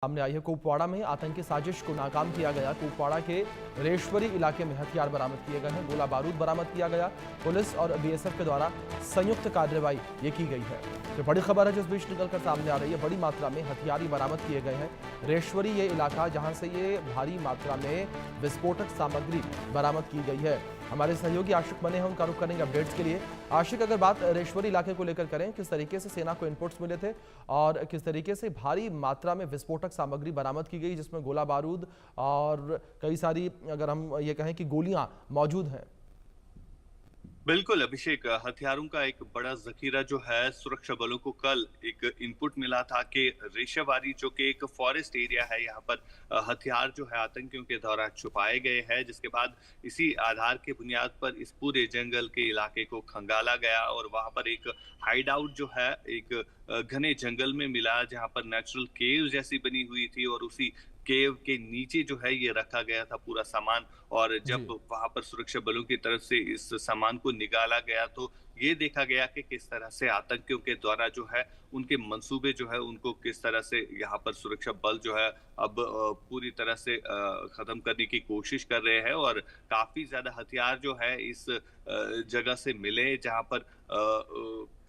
सामने आई है। कुपवाड़ा में आतंकी साजिश को नाकाम किया गया। कुपवाड़ा के रेशवरी इलाके में हथियार बरामद किए गए हैं। गोला बारूद बरामद किया गया। पुलिस और बीएसएफ के द्वारा संयुक्त कार्रवाई ये की गई है। तो बड़ी खबर है जिस बीच निकलकर सामने आ रही है। बड़ी मात्रा में हथियार बरामद किए गए हैं। रेशवरी ये इलाका जहां से ये भारी मात्रा में विस्फोटक सामग्री बरामद की गई है। हमारे सहयोगी आशिक बने हैं, उनका रुख करेंगे अपडेट्स के लिए। आशिक, अगर बात रेशवरी इलाके को लेकर करें, किस तरीके से सेना को इनपुट्स मिले थे और किस तरीके से भारी मात्रा में विस्फोटक सामग्री बरामद की गई जिसमें गोला बारूद और कई सारी, अगर हम ये कहें कि गोलियां मौजूद हैं? बिल्कुल अभिषेक, हथियारों का एक बड़ा जखीरा जो है सुरक्षा बलों को कल एक इनपुट मिला था कि रेशाबारी जो कि एक फॉरेस्ट एरिया है, यहाँ पर हथियार जो है आतंकियों के द्वारा छुपाए गए हैं, जिसके बाद इसी आधार के बुनियाद पर इस पूरे जंगल के इलाके को खंगाला गया और वहां पर एक हाइड आउट जो है एक घने जंगल में मिला, जहां पर नेचुरल केव जैसी बनी हुई थी और उसी केव के नीचे जो है ये रखा गया था पूरा सामान। और जब जी। वहां पर सुरक्षा बलों की तरफ से इस सामान को निकाला गया तो ये देखा गया कि किस तरह से आतंकियों के द्वारा जो है उनके मंसूबे जो है उनको किस तरह से यहाँ पर सुरक्षा बल जो है अब पूरी तरह से खत्म करने की कोशिश कर रहे हैं। और काफी ज्यादा हथियार जो है इस जगह से मिले, जहां पर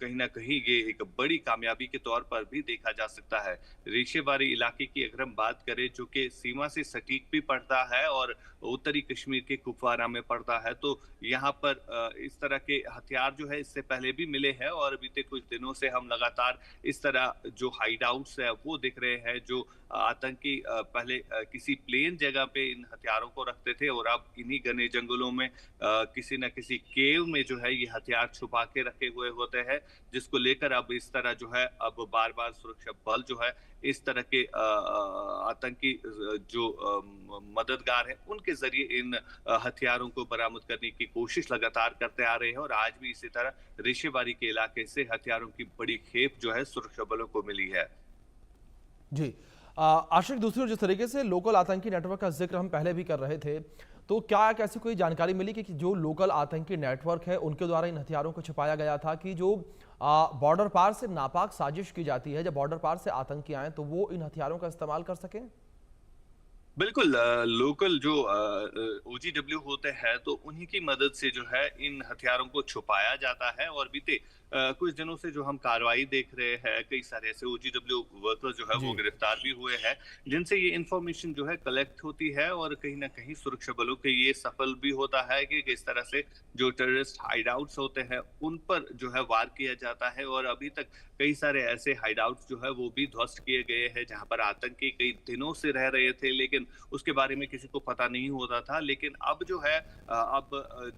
कहीं ना कहीं ये एक बड़ी कामयाबी के तौर पर भी देखा जा सकता है। रेशेबारी इलाके की अगर हम बात करें जो कि सीमा से सटीक भी पड़ता है और उत्तरी कश्मीर के कुपवारा में पड़ता है, तो यहाँ पर इस तरह के हथियार जो है इससे पहले भी मिले हैं और बीते कुछ दिनों से हम लगातार इस तरह जो हाइड आउट्स है वो दिख रहे हैं, जो आतंकी पहले किसी प्लेन जगह पे इन हथियारों को रखते थे और अब इन्हीं घने जंगलों में किसी न किसी केव में जो है ये हथियार छुपा के रखे हुए होते हैं, जिसको लेकर अब इस तरह जो है अब बार बार सुरक्षा बल जो है इस तरह के आतंकी जो मददगार है उनके जरिए इन हथियारों को बरामद करने की कोशिश लगातार करते आ रहे हैं। और आज भी इसी तरह रेशेबारी के इलाके से हथियारों की बड़ी खेप जो है सुरक्षा बलों को मिली है। जी। आशिक, दूसरी ओर जिस तरीके से लोकल आतंकी नेटवर्क का जिक्र हम पहले भी कर रहे थे, तो क्या एक ऐसी कोई जानकारी मिली कि जो लोकल आतंकी नेटवर्क है उनके द्वारा इन हथियारों को छुपाया गया था कि जो बॉर्डर पार से नापाक साजिश की जाती है, जब बॉर्डर पार से आतंकी आए तो वो इन हथियारों का इस्तेमाल कर सकें? बिल्कुल, लोकल जो ओजीडब्ल्यू होते हैं तो उन्हीं की मदद से जो है इन हथियारों को छुपाया जाता है। और बीते कुछ दिनों से जो हम कार्रवाई देख रहे हैं, कई सारे ऐसे ओजीडब्ल्यू वर्कर्स जो है वो जी। गिरफ्तार भी हुए हैं, जिनसे ये इंफॉर्मेशन जो है कलेक्ट होती है और कहीं ना कहीं सुरक्षा बलों के ये सफल भी होता है कि किस तरह से जो टेररिस्ट हाइडआउट्स होते हैं उन पर जो है वार किया जाता है। और अभी तक कई सारे ऐसे हाइडआउट्स जो है वो भी ध्वस्त किए गए हैं, जहां पर आतंकी कई दिनों से रह रहे थे लेकिन उसके बारे में किसी को पता नहीं होता था। लेकिन अब जो है अब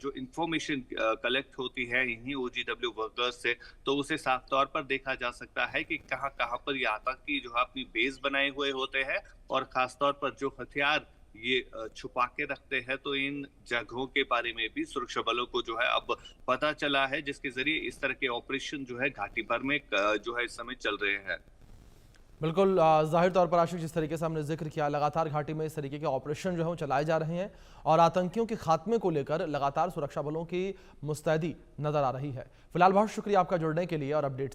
जो इंफॉर्मेशन कलेक्ट होती है इन्हीं ओजीडब्ल्यू वर्कर्स से, तो उसे साफ तौर पर देखा जा सकता है कि कहां कहां पर ये आतंकी जो है अपनी बेस बनाए हुए होते हैं और खासतौर पर जो हथियार ये छुपा के रखते हैं। तो इन जगहों के बारे में भी सुरक्षा बलों को जो है अब पता चला है, जिसके जरिए इस तरह के ऑपरेशन जो है घाटी भर में जो है इस समय चल रहे हैं। बिल्कुल, जाहिर तौर पर आशिक, जिस तरीके से हमने जिक्र किया, लगातार घाटी में इस तरीके के ऑपरेशन जो है वो चलाए जा रहे हैं और आतंकियों के खात्मे को लेकर लगातार सुरक्षा बलों की मुस्तैदी नजर आ रही है। फिलहाल बहुत शुक्रिया आपका जुड़ने के लिए और अपडेट्स